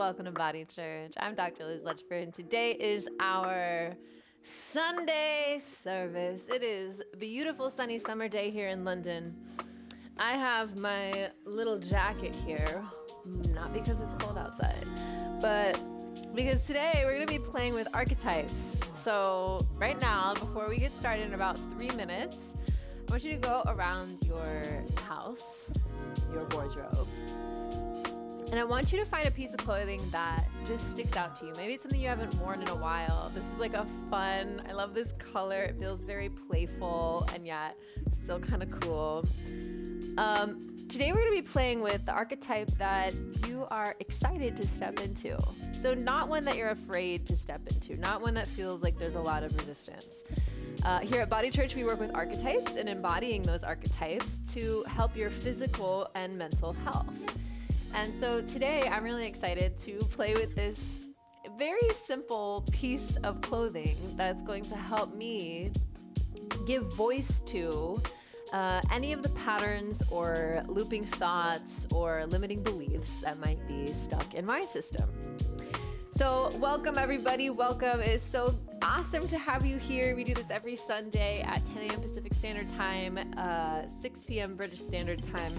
welcome to Body Church. I'm Dr. Liz Letchford, and today is our Sunday service. It is a beautiful sunny summer day here in London. I have my little jacket here, not because it's cold outside, but because today we're going to be playing with archetypes. So right now, before we get started in about 3 minutes, I want you to go around your house, your wardrobe, and I want you to find a piece of clothing that just sticks out to you. Maybe it's something you haven't worn in a while. This is like a fun, I love this color. It feels very playful and yet still kind of cool. Today we're going to be playing with the archetype that you are excited to step into. So not one that you're afraid to step into, not one that feels like there's a lot of resistance. Here at Body Church, we work with archetypes and embodying those archetypes to help your physical and mental health. And so today I'm really excited to play with this very simple piece of clothing that's going to help me give voice to any of the patterns or looping thoughts or limiting beliefs that might be stuck in my system. So welcome everybody, welcome. It is so awesome to have you here. We do this every Sunday at 10 a.m. Pacific Standard Time, 6 p.m. British Standard Time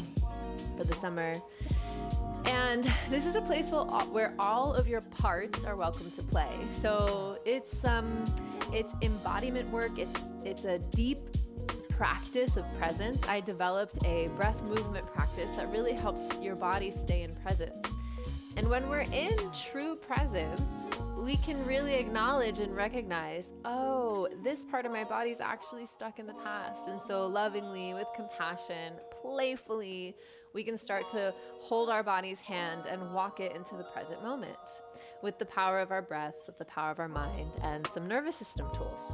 for the summer. And this is a place where all of your parts are welcome to play. So it's embodiment work. It's a deep practice of presence. I developed a breath movement practice that really helps your body stay in presence. And when we're in true presence, we can really acknowledge and recognize, oh, this part of my body is actually stuck in the past. And so lovingly, with compassion, playfully, we can start to hold our body's hand and walk it into the present moment with the power of our breath, with the power of our mind, and some nervous system tools.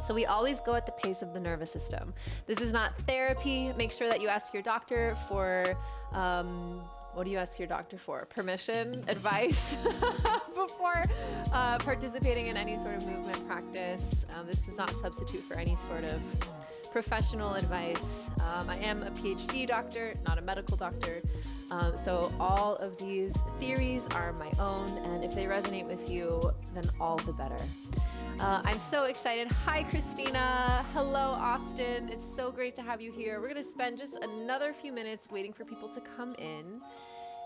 So we always go at the pace of the nervous system. This is not therapy. Make sure that you ask your doctor for, what do you ask your doctor for? Permission, advice before participating in any sort of movement practice. This does not substitute for any sort of professional advice. I am a PhD doctor, not a medical doctor. So all of these theories are my own, and if they resonate with you, then all the better. I'm so excited. Hi, Christina. Hello, Austin. It's so great to have you here. We're going to spend just another few minutes waiting for people to come in.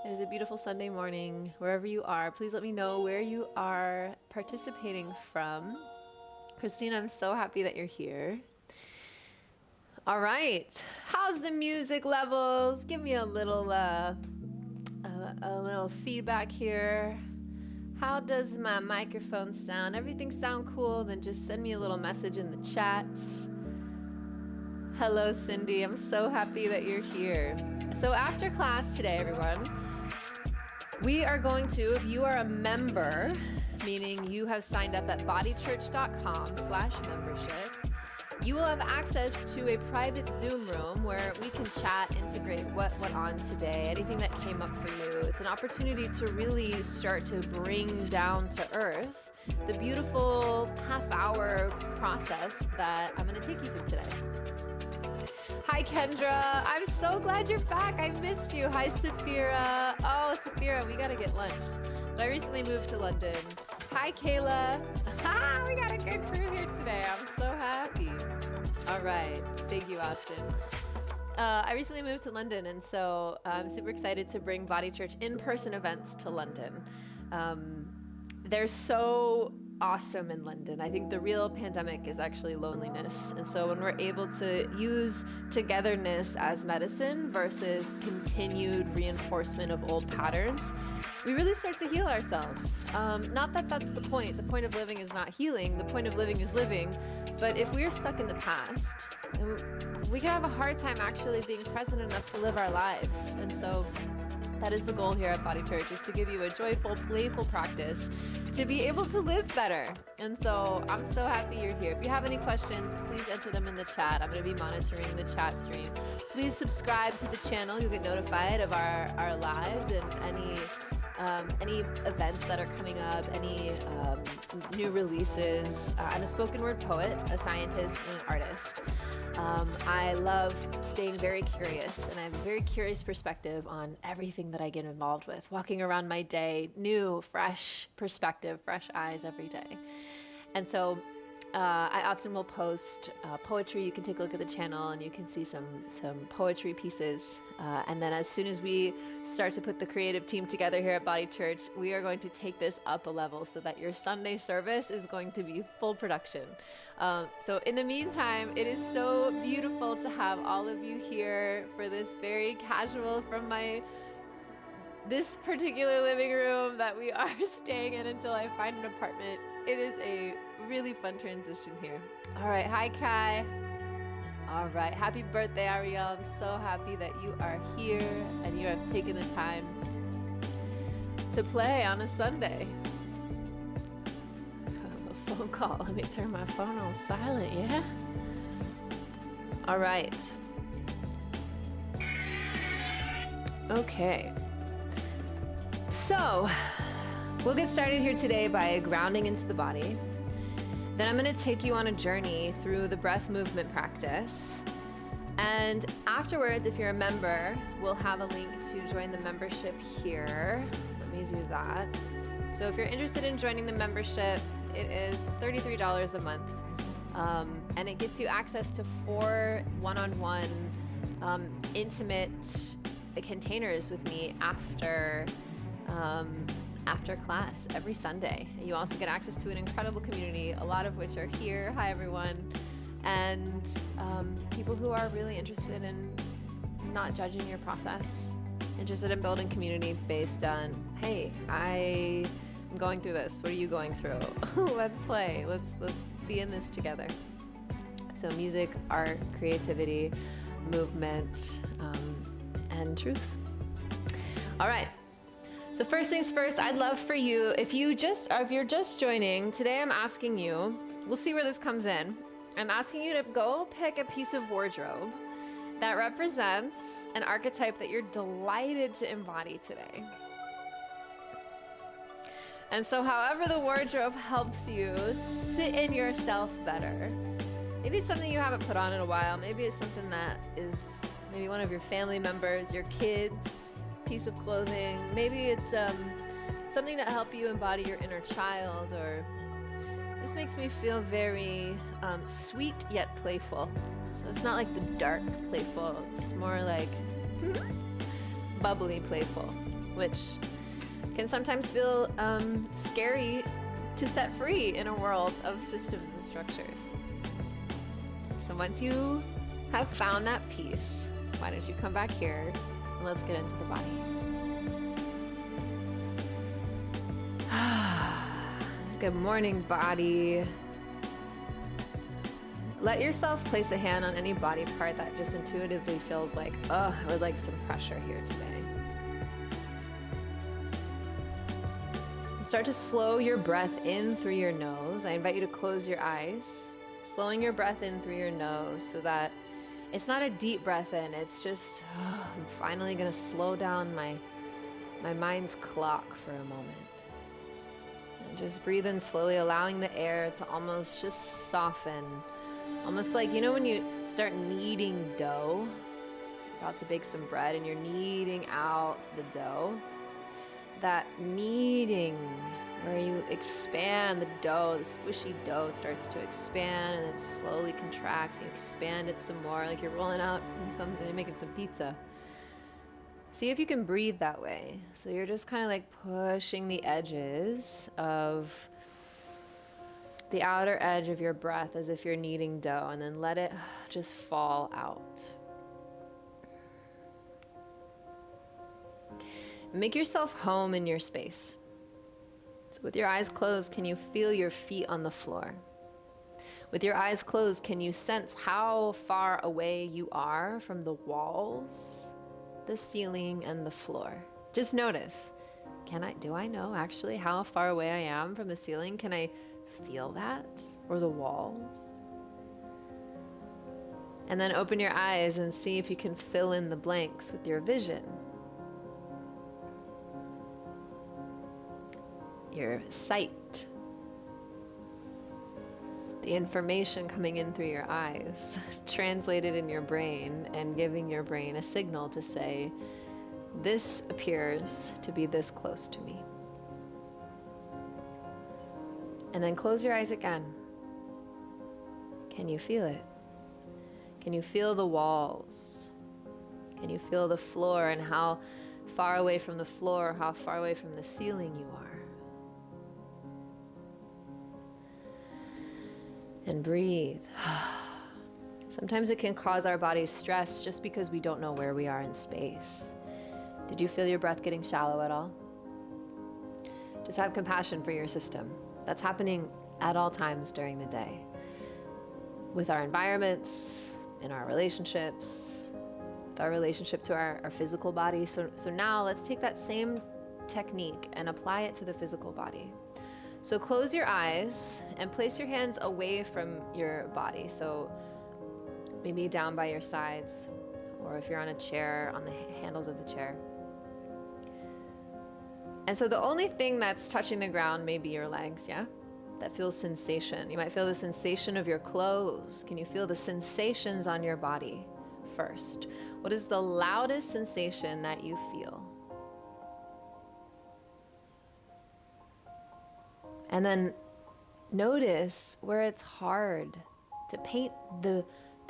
It is a beautiful Sunday morning. Wherever you are, please let me know where you are participating from. Christina, I'm so happy that you're here. All right. How's the music levels? Give me a little feedback here. How does my microphone sound? Everything sound cool? Then just send me a little message in the chat. Hello, Cindy. I'm so happy that you're here. So after class today, everyone, we are going to, if you are a member, meaning you have signed up at bodychurch.com/membership, you will have access to a private Zoom room where we can chat, integrate what went on today, anything that came up for you. It's an opportunity to really start to bring down to earth the beautiful half-hour process that I'm going to take you through today. Hi, Kendra. I'm so glad you're back. I missed you. Hi, Saphira. Oh, Saphira, we got to get lunch. So I recently moved to London. Hi, Kayla. We got a good crew here today. I'm so happy. All right. Thank you, Austin. I recently moved to London, and so I'm super excited to bring Body Church in-person events to London. They're so awesome in London. I think the real pandemic is actually loneliness. And so when we're able to use togetherness as medicine versus continued reinforcement of old patterns, we really start to heal ourselves. Not that that's the point. The point of living is not healing. The point of living is living. But if we're stuck in the past, we can have a hard time actually being present enough to live our lives. And so that is the goal here at Body Church, is to give you a joyful, playful practice to be able to live better. And so I'm so happy you're here. If you have any questions, please enter them in the chat. I'm going to be monitoring the chat stream. Please subscribe to the channel. You'll get notified of our lives and any any events that are coming up, any new releases. I'm a spoken word poet, a scientist, and an artist. I love staying very curious, and I have a very curious perspective on everything that I get involved with. Walking around my day, new, fresh perspective, fresh eyes every day. And so I often will post poetry. You can take a look at the channel and you can see some poetry pieces. And then as soon as we start to put the creative team together here at Body Church, we are going to take this up a level so that your Sunday service is going to be full production. So in the meantime, it is so beautiful to have all of you here for this very casual from this particular living room that we are staying in until I find an apartment. It is a really fun transition here. All right, hi Kai. All right, happy birthday, Ariel. I'm so happy that you are here and you have taken the time to play on a Sunday. A phone call. Let me turn my phone on silent, yeah? All right. Okay. So, we'll get started here today by grounding into the body. Then I'm going to take you on a journey through the breath movement practice. And afterwards, if you're a member, we'll have a link to join the membership here. Let me do that. So if you're interested in joining the membership, it is $33 a month. And it gets you access to 4 one-on-one intimate containers with me after class every Sunday. You also get access to an incredible community, a lot of which are here. Hi, everyone. And people who are really interested in not judging your process, interested in building community based on, hey, I'm going through this. What are you going through? Let's play. Let's be in this together. So music, art, creativity, movement, and truth. All right. So first things first, I'd love for you, if you're just joining, today I'm asking you, we'll see where this comes in. I'm asking you to go pick a piece of wardrobe that represents an archetype that you're delighted to embody today. And so however the wardrobe helps you sit in yourself better. Maybe it's something you haven't put on in a while. Maybe it's something that is maybe one of your family members, your kids, piece of clothing. Maybe it's something to help you embody your inner child, or this makes me feel very sweet yet playful. So it's not like the dark playful, it's more like bubbly playful, which can sometimes feel scary to set free in a world of systems and structures. So once you have found that piece, why don't you come back here? Let's get into the body. Good morning, body. Let yourself place a hand on any body part that just intuitively feels like, oh, I would like some pressure here today. Start to slow your breath in through your nose. I invite you to close your eyes, slowing your breath in through your nose so that it's not a deep breath in, it's just, I'm finally gonna slow down my mind's clock for a moment. And just breathe in slowly, allowing the air to almost just soften. Almost like, you know when you start kneading dough, you're about to bake some bread and you're kneading out the dough. That kneading, where you expand the dough, the squishy dough starts to expand and it slowly contracts. You expand it some more, like you're rolling out something, you're making some pizza. See if you can breathe that way. So you're just kind of like pushing the edges of the outer edge of your breath as if you're kneading dough, and then let it just fall out. Make yourself home in your space. So with your eyes closed, can you feel your feet on the floor? With your eyes closed, can you sense how far away you are from the walls, the ceiling, and the floor? Just notice. Do I know actually how far away I am from the ceiling? Can I feel that? Or the walls? And then open your eyes and see if you can fill in the blanks with your vision. your sight, the information coming in through your eyes, translated in your brain and giving your brain a signal to say, this appears to be this close to me. And then close your eyes again. Can you feel it? Can you feel the walls? Can you feel the floor and how far away from the floor, how far away from the ceiling you are? And breathe. Sometimes it can cause our bodies stress just because we don't know where we are in space. Did you feel your breath getting shallow at all? Just have compassion for your system. That's happening at all times during the day. With our environments, in our relationships, with our relationship to our physical body. So now let's take that same technique and apply it to the physical body. So close your eyes and place your hands away from your body. So maybe down by your sides, or if you're on a chair, on the handles of the chair. And so the only thing that's touching the ground may be your legs, yeah? That feels sensation. You might feel the sensation of your clothes. Can you feel the sensations on your body first? What is the loudest sensation that you feel? And then notice where it's hard to paint the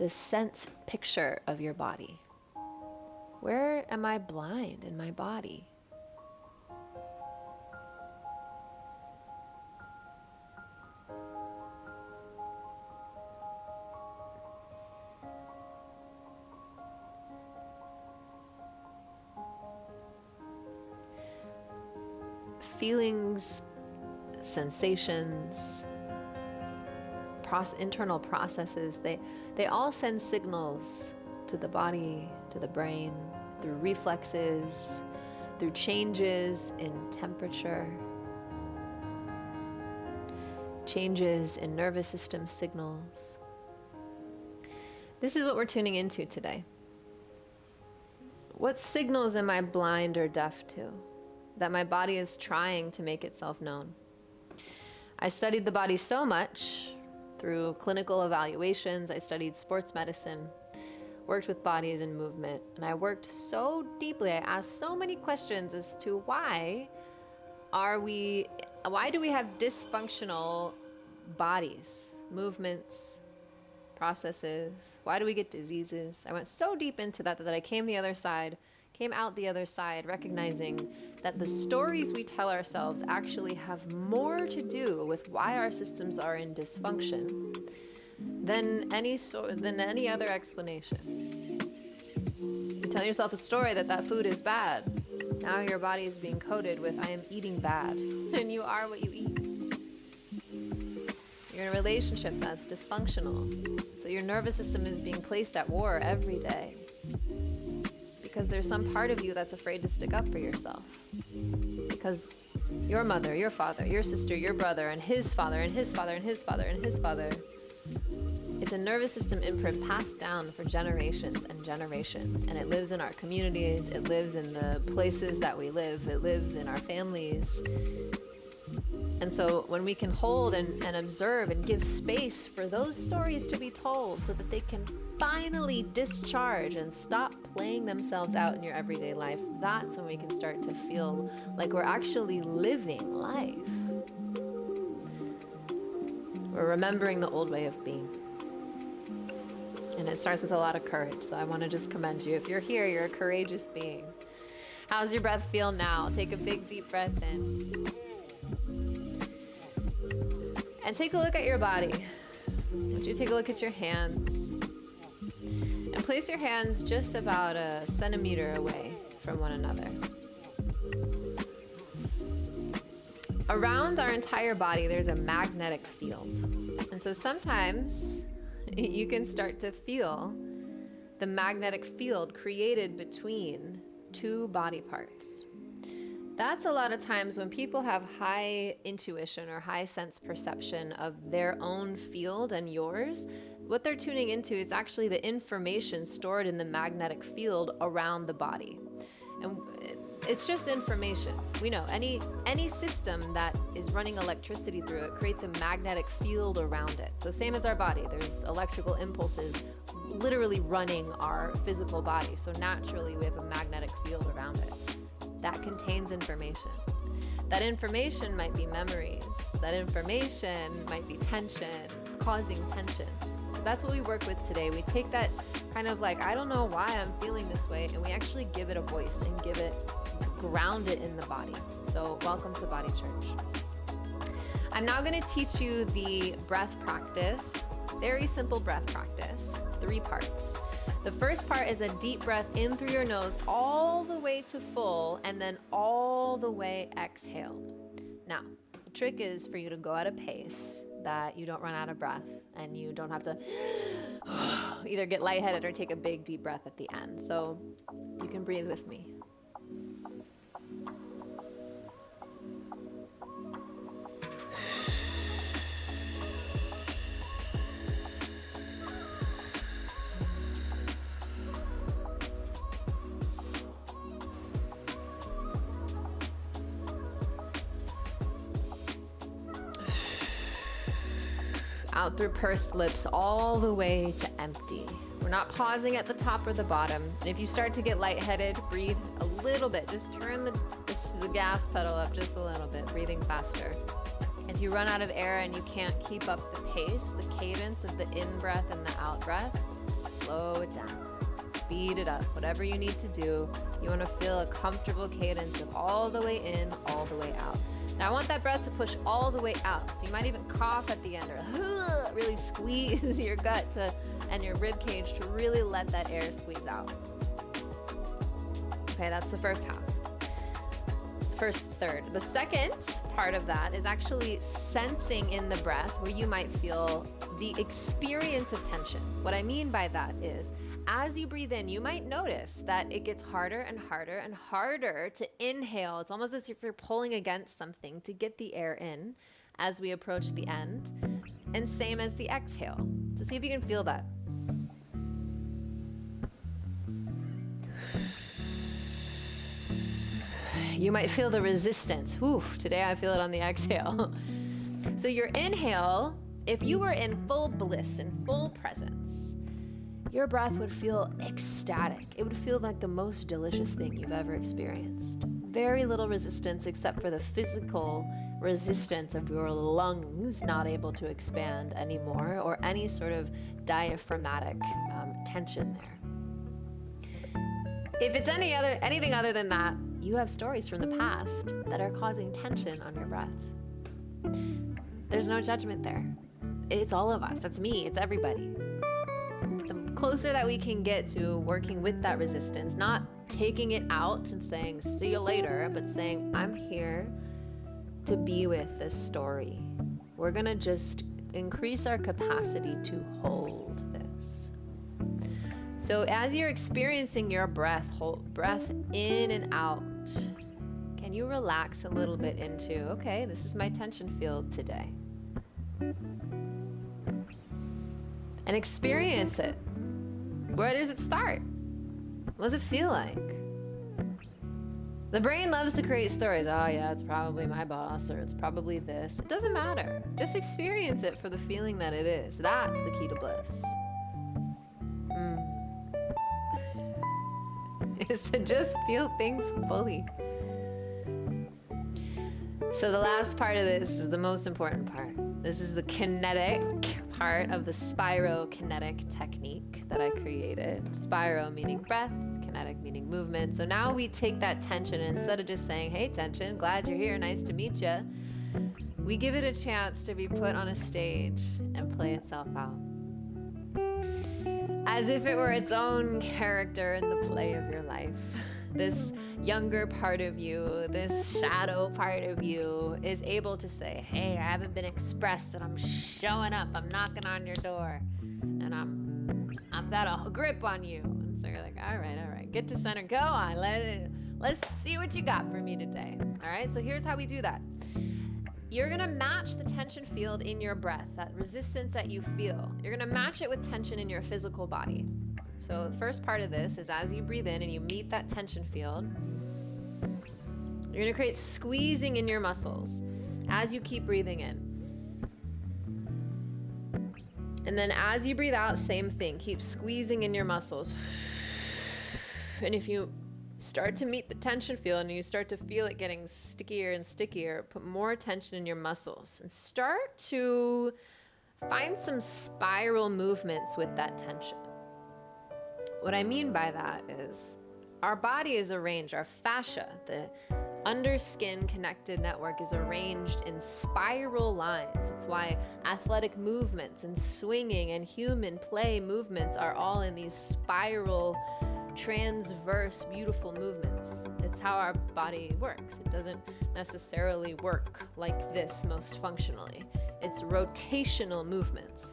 sense picture of your body. Where am I blind in my body? Feelings, sensations, internal processes, they all send signals to the body, to the brain, through reflexes, through changes in temperature, changes in nervous system signals. This is what we're tuning into today. What signals am I blind or deaf to that my body is trying to make itself known? I studied the body so much through clinical evaluations. I studied sports medicine, worked with bodies and movement, and I worked so deeply. I asked so many questions as to why do we have dysfunctional bodies, movements, processes? Why do we get diseases? I went so deep into that I came out the other side, recognizing that the stories we tell ourselves actually have more to do with why our systems are in dysfunction than any other explanation. You tell yourself a story that food is bad. Now your body is being coded with, I am eating bad. And you are what you eat. You're in a relationship that's dysfunctional. So your nervous system is being placed at war every day. Because there's some part of you that's afraid to stick up for yourself. Because your mother, your father, your sister, your brother, and his father, and his father, and his father, and his father. It's a nervous system imprint passed down for generations and generations. And it lives in our communities. It lives in the places that we live. It lives in our families. And so when we can hold and observe and give space for those stories to be told so that they can finally discharge and stop playing themselves out in your everyday life, that's when we can start to feel like we're actually living life. We're remembering the old way of being. And it starts with a lot of courage. So I want to just commend you. If you're here, you're a courageous being. How's your breath feel now? Take a big deep breath in. And take a look at your body. Would you take a look at your hands? And place your hands just about a centimeter away from one another. Around our entire body, there's a magnetic field. And so sometimes you can start to feel the magnetic field created between two body parts. That's a lot of times when people have high intuition or high sense perception of their own field and yours. What they're tuning into is actually the information stored in the magnetic field around the body. And It's just information. We know any system that is running electricity through it creates a magnetic field around it. So same as our body, there's electrical impulses literally running our physical body. So naturally we have a magnetic field around it that contains information. That information might be memories. That information might be tension, causing tension. So that's what we work with today. We take that kind of like, I don't know why I'm feeling this way, and we actually give it a voice and ground it in the body. So welcome to Body Church. I'm now going to teach you the breath practice, very simple breath practice, 3 parts. The first part is a deep breath in through your nose all the way to full, and then all the way exhale. Now, the trick is for you to go at a pace that you don't run out of breath and you don't have to either get lightheaded or take a big deep breath at the end. So you can breathe with me. Out through pursed lips all the way to empty. We're not pausing at the top or the bottom. And if you start to get lightheaded, breathe a little bit. Just turn the gas pedal up just a little bit, breathing faster. If you run out of air and you can't keep up the pace, the cadence of the in-breath and the out-breath, slow it down. Speed it up. Whatever you need to do, you want to feel a comfortable cadence of all the way in, all the way out. Now I want that breath to push all the way out. So you might even cough at the end or really squeeze your gut and your rib cage to really let that air squeeze out. Okay, that's the first half. First third. The second part of that is actually sensing in the breath where you might feel the experience of tension. What I mean by that is, as you breathe in, you might notice that it gets harder and harder and harder to inhale. It's almost as if you're pulling against something to get the air in as we approach the end. And same as the exhale. So see if you can feel that. You might feel the resistance. Oof, today I feel it on the exhale. So your inhale, if you were in full bliss, in full presence, your breath would feel ecstatic. It would feel like the most delicious thing you've ever experienced. Very little resistance except for the physical resistance of your lungs not able to expand anymore, or any sort of diaphragmatic tension there. If it's anything other than that, you have stories from the past that are causing tension on your breath. There's no judgment there. It's all of us. That's me. It's everybody. Closer that we can get to working with that resistance, not taking it out and saying, see you later, but saying, I'm here to be with this story. We're going to just increase our capacity to hold this. So as you're experiencing your breath in and out, can you relax a little bit into, okay, this is my tension field today. And experience it. Where does it start? What does it feel like? The brain loves to create stories. Oh yeah, it's probably my boss, or it's probably this. It doesn't matter. Just experience it for the feeling that it is. That's the key to bliss. Is to just feel things fully. So the last part of this is the most important part. This is the kinetic part of the spirokinetic technique that I created. Spiro meaning breath, kinetic meaning movement. So now we take that tension, and instead of just saying, hey tension, glad you're here, nice to meet you, we give it a chance to be put on a stage and play itself out. As if it were its own character in the play of your life. This younger part of you, this shadow part of you is able to say, hey, I haven't been expressed and I'm showing up, I'm knocking on your door, and I've got a grip on you. And so you're like, all right, get to center, go on, let's see what you got for me today. All right, so here's how we do that. You're gonna match the tension field in your breath, that resistance that you feel. You're gonna match it with tension in your physical body. So the first part of this is as you breathe in and you meet that tension field, You're going to create squeezing in your muscles as you keep breathing in. And then as you breathe out, same thing. Keep squeezing in your muscles. And if you start to meet the tension field and you start to feel it getting stickier and stickier, put more tension in your muscles and start to find some spiral movements with that tension. What I mean by that is our body is arranged, our fascia, the underskin connected network is arranged in spiral lines. It's why athletic movements and swinging and human play movements are all in these spiral, transverse, beautiful movements. It's how our body works. It doesn't necessarily work like this most functionally. It's rotational movements.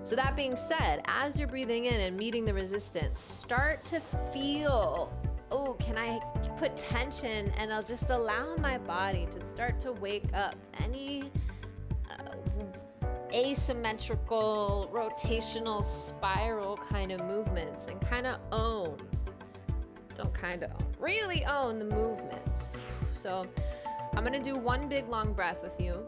So that being said, as you're breathing in and meeting the resistance, start to feel, oh, can I put tension, and I'll just allow my body to start to wake up. Any asymmetrical, rotational, spiral kind of movements, and kind of really own the movements. So I'm going to do one big long breath with you.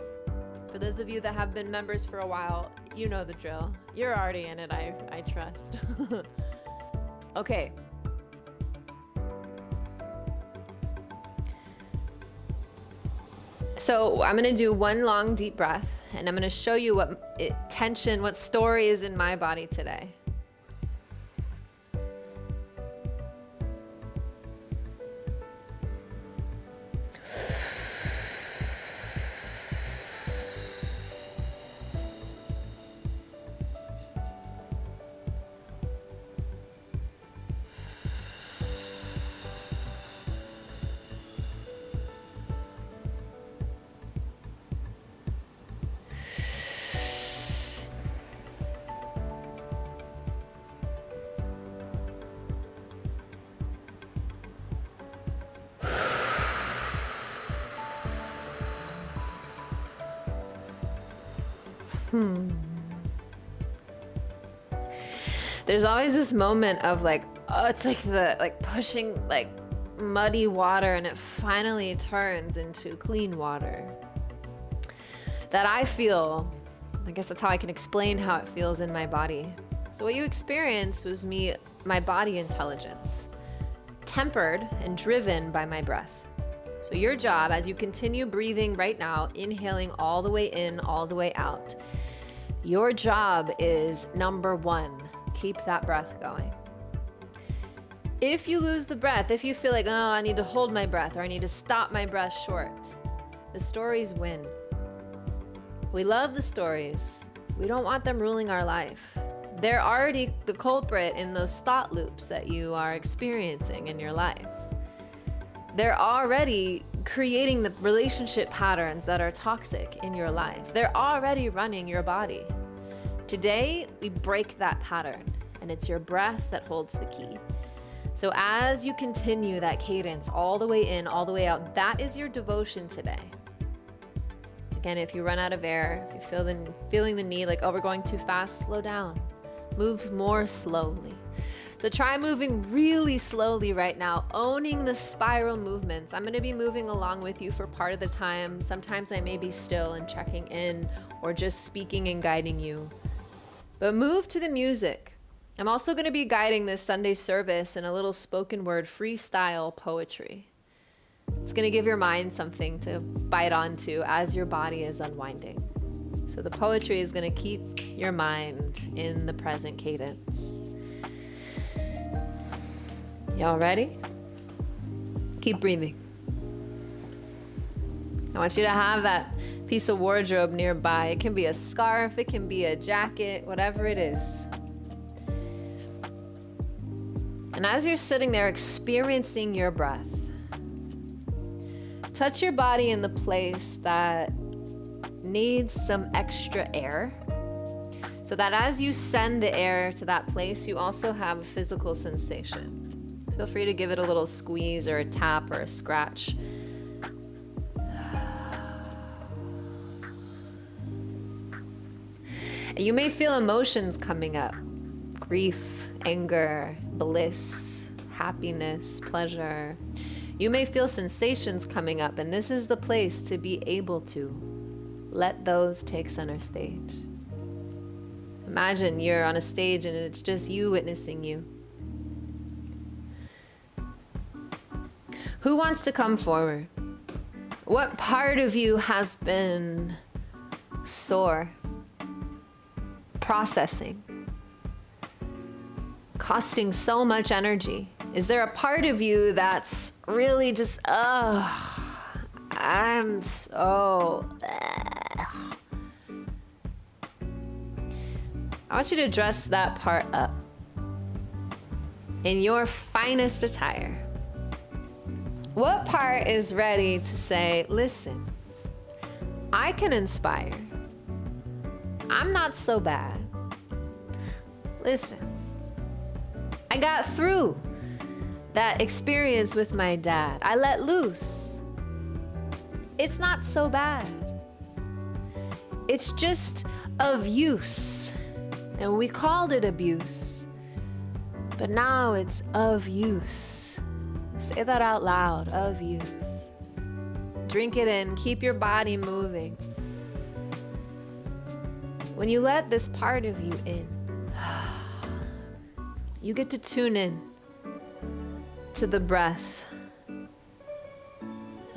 For those of you that have been members for a while, you know the drill. You're already in it, I trust. Okay. So I'm going to do one long deep breath, and I'm going to show you what tension, what story is in my body today. There's always this moment of like, oh, it's like pushing like muddy water and it finally turns into clean water. That I feel, I guess that's how I can explain how it feels in my body. So what you experienced was my body intelligence, tempered and driven by my breath. So your job, as you continue breathing right now, inhaling all the way in, all the way out, your job is number one, keep that breath going. If you lose the breath, if you feel like, oh, I need to hold my breath or I need to stop my breath short, the stories win. We love the stories. We don't want them ruling our life. They're already the culprit in those thought loops that you are experiencing in your life. They're already creating the relationship patterns that are toxic in your life. They're already running your body. Today, we break that pattern, and it's your breath that holds the key. So as you continue that cadence all the way in, all the way out, that is your devotion today. Again, if you run out of air, if you're feeling the need, like, oh, we're going too fast, slow down. Move more slowly. So try moving really slowly right now, owning the spiral movements. I'm going to be moving along with you for part of the time. Sometimes I may be still and checking in or just speaking and guiding you. But move to the music. I'm also going to be guiding this Sunday service in a little spoken word freestyle poetry. It's going to give your mind something to bite onto as your body is unwinding. So the poetry is going to keep your mind in the present cadence. Y'all ready? Keep breathing. I want you to have that piece of wardrobe nearby. It can be a scarf, it can be a jacket, whatever it is. And as you're sitting there experiencing your breath, touch your body in the place that needs some extra air, so that as you send the air to that place, you also have a physical sensation. Feel free to give it a little squeeze or a tap or a scratch. You may feel emotions coming up: grief, anger, bliss, happiness, pleasure. You may feel sensations coming up, and this is the place to be able to let those take center stage. Imagine you're on a stage and it's just you witnessing you. Who wants to come forward? What part of you has been sore, processing, costing so much energy? Is there a part of you that's really just, I'm so... I want you to dress that part up in your finest attire. What part is ready to say, listen, I can inspire. I'm not so bad. Listen, I got through that experience with my dad. I let loose. It's not so bad. It's just of use. And we called it abuse. But now it's of use. Say that out loud, of use. Drink it in, keep your body moving. When you let this part of you in, you get to tune in to the breath.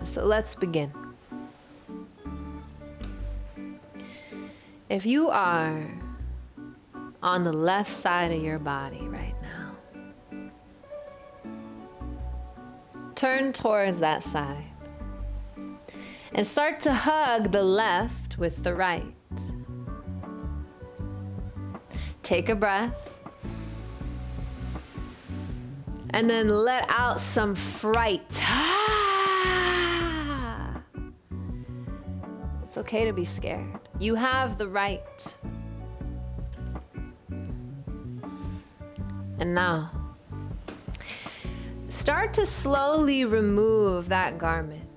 So let's begin. If you are on the left side of your body right now, turn towards that side and start to hug the left with the right. Take a breath and then let out some fright. It's okay to be scared. You have the right. And now, start to slowly remove that garment.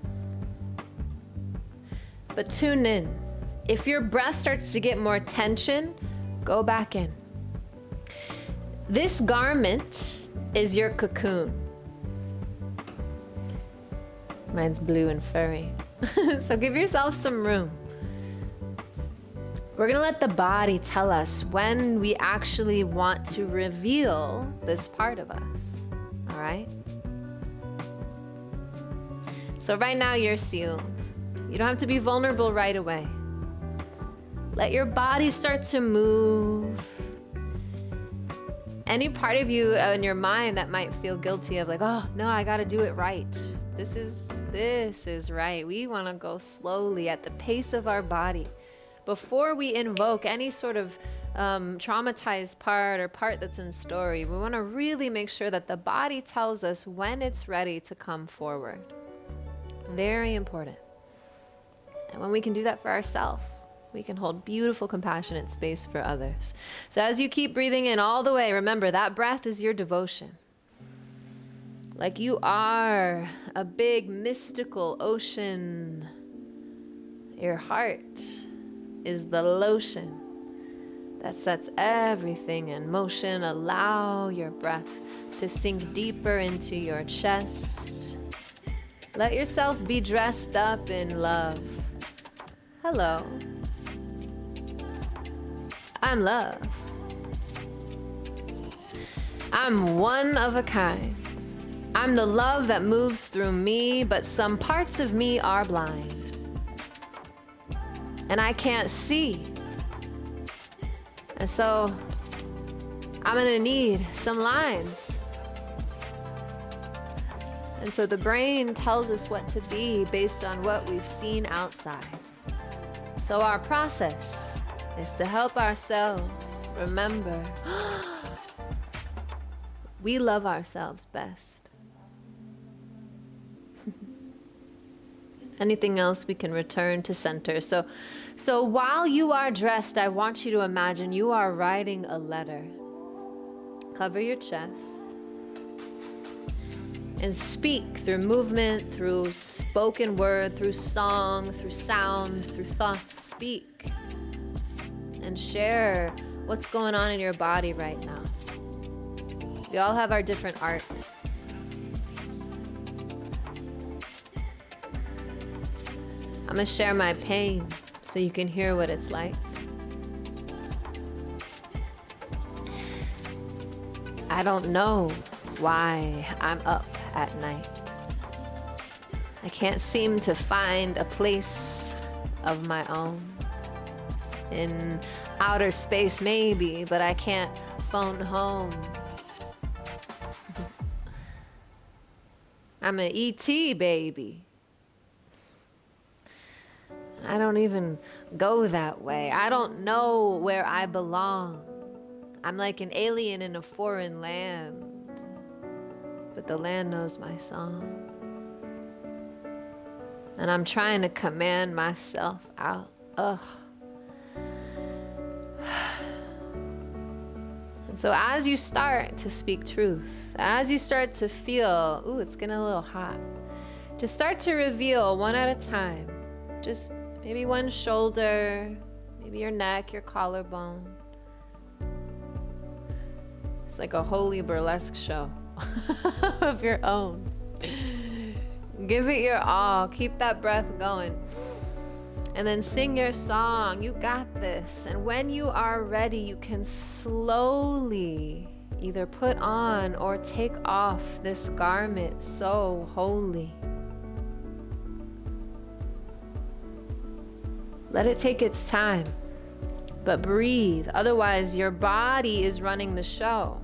But tune in. If your breath starts to get more tension, go back in. This garment is your cocoon. Mine's blue and furry. So give yourself some room. We're gonna let the body tell us when we actually want to reveal this part of us, all right? So right now you're sealed. You don't have to be vulnerable right away. Let your body start to move. Any part of you in your mind that might feel guilty of like, oh no, I gotta do it right. This is right. We wanna go slowly at the pace of our body. Before we invoke any sort of traumatized part or part that's in story, we wanna really make sure that the body tells us when it's ready to come forward. Very important. And when we can do that for ourselves, we can hold beautiful, compassionate space for others. So as you keep breathing in all the way, remember that breath is your devotion. Like you are a big mystical ocean. Your heart is the lotion that sets everything in motion. Allow your breath to sink deeper into your chest. Let yourself be dressed up in love. Hello. I'm love. I'm one of a kind. I'm the love that moves through me, but some parts of me are blind. And I can't see. And so I'm gonna need some lines. And so the brain tells us what to be based on what we've seen outside. So our process is to help ourselves remember we love ourselves best. Anything else, we can return to center. So while you are dressed, I want you to imagine you are writing a letter. Cover your chest and speak through movement, through spoken word, through song, through sound, through thoughts. Speak and share what's going on in your body right now. We all have our different art. I'm gonna share my pain so you can hear what it's like. I don't know why I'm up at night. I can't seem to find a place of my own. In outer space maybe, but I can't phone home. I'm an ET baby. I don't even go that way. I don't know where I belong. I'm like an alien in a foreign land, but the land knows my song. And I'm trying to command myself out. Ugh. And so as you start to speak truth, as you start to feel, ooh, it's getting a little hot, just start to reveal one at a time. Just maybe one shoulder, maybe your neck, your collarbone. It's like a holy burlesque show of your own. Give it your all. Keep that breath going. And then sing your song. You got this. And when you are ready, you can slowly either put on or take off this garment so holy. Let it take its time, but breathe. Otherwise, your body is running the show.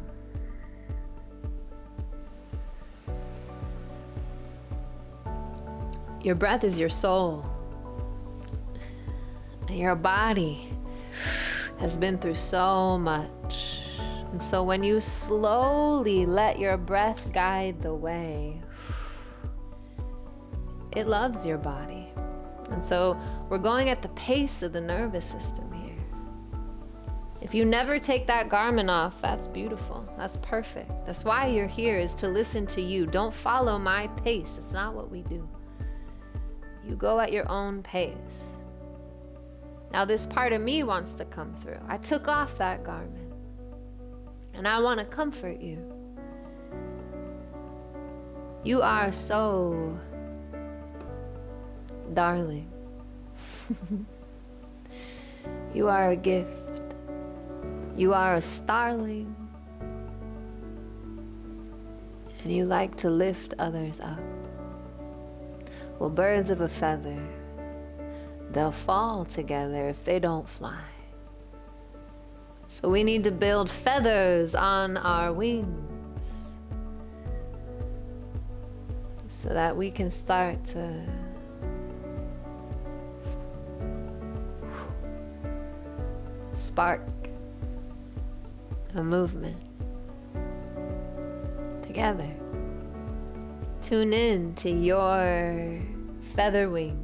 Your breath is your soul. Your body has been through so much. And so when you slowly let your breath guide the way, it loves your body. And so we're going at the pace of the nervous system here. If you never take that garment off, that's beautiful. That's perfect. That's why you're here, is to listen to you. Don't follow my pace. It's not what we do. You go at your own pace. Now this part of me wants to come through. I took off that garment. And I want to comfort you. You are so darling. You are a gift. You are a starling. And you like to lift others up. Well, birds of a feather, they'll fall together if they don't fly. So we need to build feathers on our wings so that we can start to spark a movement together. Tune in to your feather wings.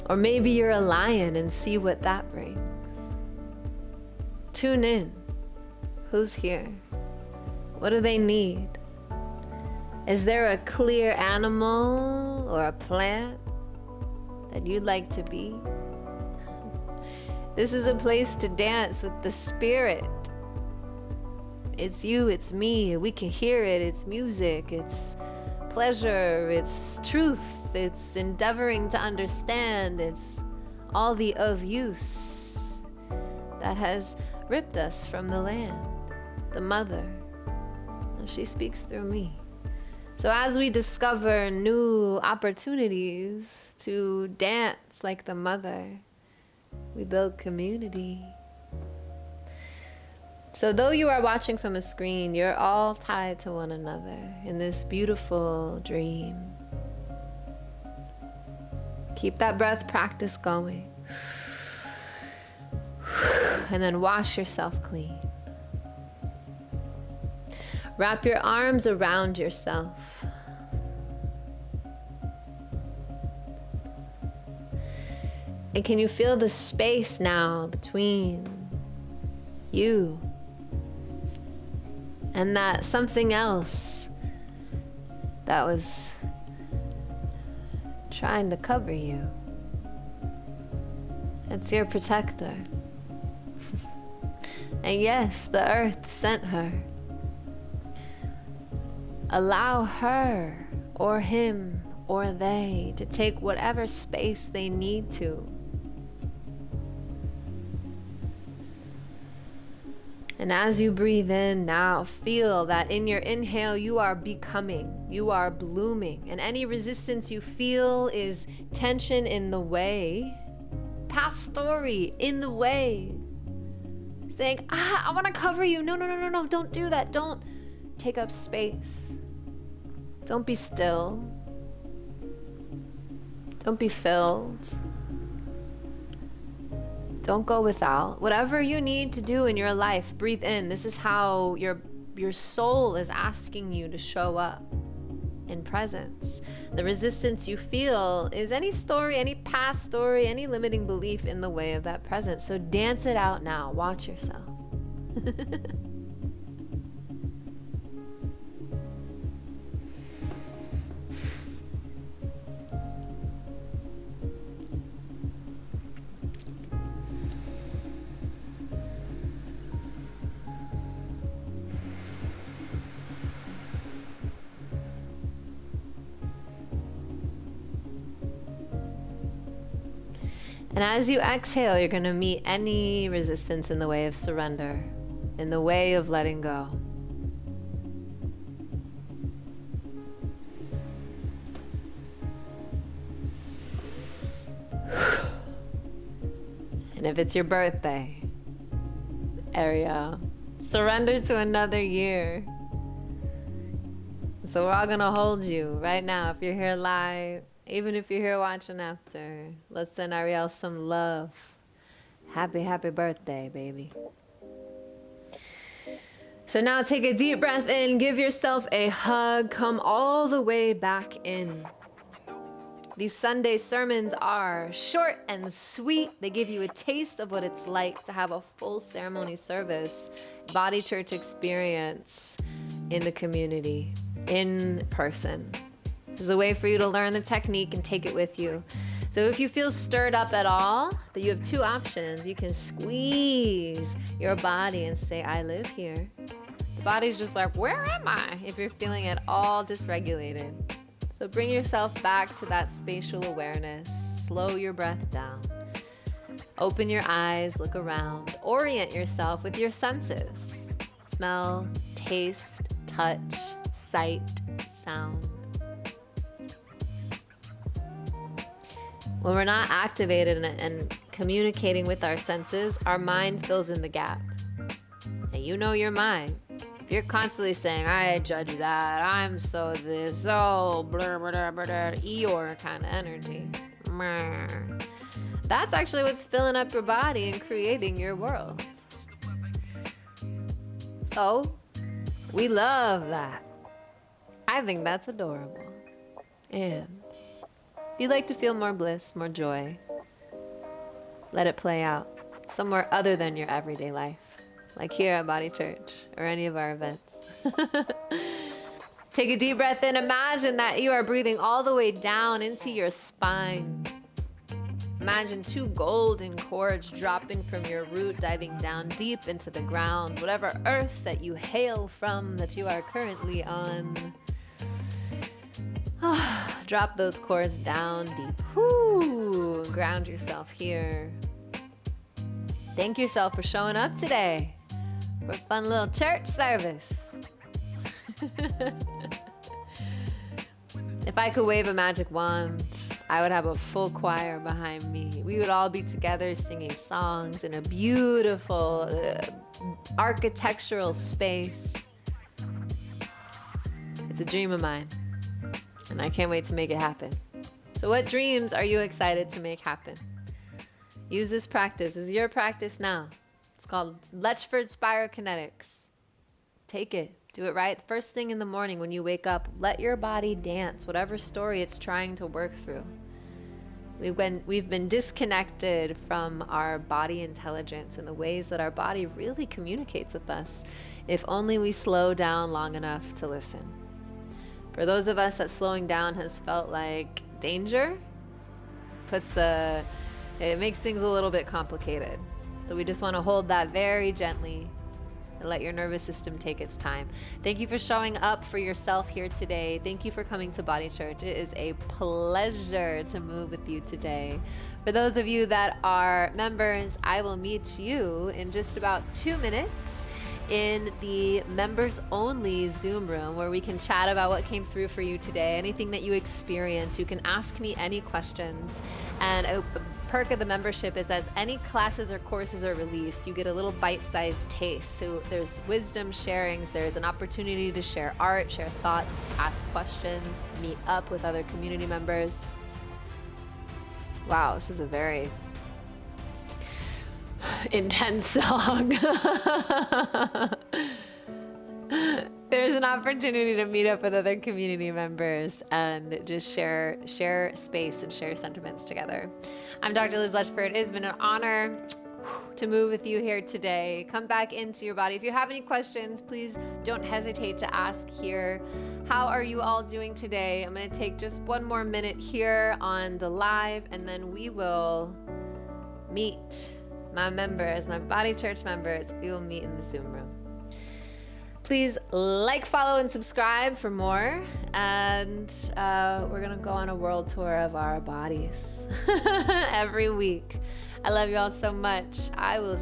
Or maybe you're a lion and see what that brings. Tune in. Who's here? What do they need? Is there a clear animal or a plant that you'd like to be? This is a place to dance with the spirit. It's you, it's me, we can hear it, it's music, it's pleasure, it's truth, it's endeavoring to understand, it's all the of use that has ripped us from the land, the mother. And she speaks through me. So as we discover new opportunities to dance like the mother, we build community. So though you are watching from a screen, you're all tied to one another in this beautiful dream. Keep that breath practice going. And then wash yourself clean. Wrap your arms around yourself. And can you feel the space now between you and that something else that was trying to cover you? It's your protector. And yes, the earth sent her. Allow her or him or they to take whatever space they need to. And as you breathe in now, feel that in your inhale, you are becoming, you are blooming. And any resistance you feel is tension in the way, past story in the way. Saying, I want to cover you. No, don't do that. Don't take up space. Don't be still. Don't be filled. Don't go without. Whatever you need to do in your life, breathe in. This is how your soul is asking you to show up in presence. The resistance you feel is any story, any past story, any limiting belief in the way of that presence. So dance it out now. Watch yourself. And as you exhale, you're going to meet any resistance in the way of surrender, in the way of letting go. And if it's your birthday, Ariel, surrender to another year. So we're all going to hold you right now if you're here live. Even if you're here watching after, let's send Ariel some love. Happy, happy birthday, baby. So now take a deep breath in, give yourself a hug, come all the way back in. These Sunday sermons are short and sweet. They give you a taste of what it's like to have a full ceremony service, body church experience in the community, in person. This is a way for you to learn the technique and take it with you. So if you feel stirred up at all, then you have two options. You can squeeze your body and say, I live here. The body's just like, where am I? If you're feeling at all dysregulated. So bring yourself back to that spatial awareness. Slow your breath down. Open your eyes, look around. Orient yourself with your senses. Smell, taste, touch, sight, sound. When we're not activated and communicating with our senses, our mind fills in the gap. And you know your mind. If you're constantly saying, I judge that, I'm so this, oh, blur, blur, blur, blur, Eeyore kind of energy. That's actually what's filling up your body and creating your world. So, we love that. I think that's adorable. And if you'd like to feel more bliss, more joy, let it play out somewhere other than your everyday life, like here at Body Church or any of our events. Take a deep breath in. Imagine that you are breathing all the way down into your spine. Imagine two golden cords dropping from your root, diving down deep into the ground, whatever earth that you hail from, that you are currently on. Drop those cords down deep. Whoo, ground yourself here. Thank yourself for showing up today for a fun little church service. If I could wave a magic wand, I would have a full choir behind me. We would all be together singing songs in a beautiful architectural space. It's a dream of mine, and I can't wait to make it happen. So what dreams are you excited to make happen? Use this practice. This is your practice now. It's called Letchford Spirokinetics. Take it. Do it right first thing in the morning when you wake up. Let your body dance, whatever story it's trying to work through. We've been disconnected from our body intelligence and the ways that our body really communicates with us, if only we slow down long enough to listen. For those of us that slowing down has felt like danger, it makes things a little bit complicated. So we just want to hold that very gently Let your nervous system take its time. Thank you for showing up for yourself here today. Thank you for coming to Body Church. It is a pleasure to move with you today. For those of you that are members, I will meet you in just about 2 minutes in the members only Zoom room, where we can chat about what came through for you today, anything that you experience. You can ask me any questions. And a perk of the membership is as any classes or courses are released, you get a little bite-sized taste. So there's wisdom sharings, there's an opportunity to share art, share thoughts, ask questions, meet up with other community members. Wow, this is a very intense song. There's an opportunity to meet up with other community members and just share space and share sentiments together. I'm Dr. Liz Letchford. It has been an honor to move with you here today. Come back into your body. If you have any questions, please don't hesitate to ask here. How are you all doing today? I'm going to take just one more minute here on the live, and then we will meet my members, my Body Church members. We will meet in the Zoom room. Please like, follow, and subscribe for more. And we're going to go on a world tour of our bodies every week. I love you all so much. I will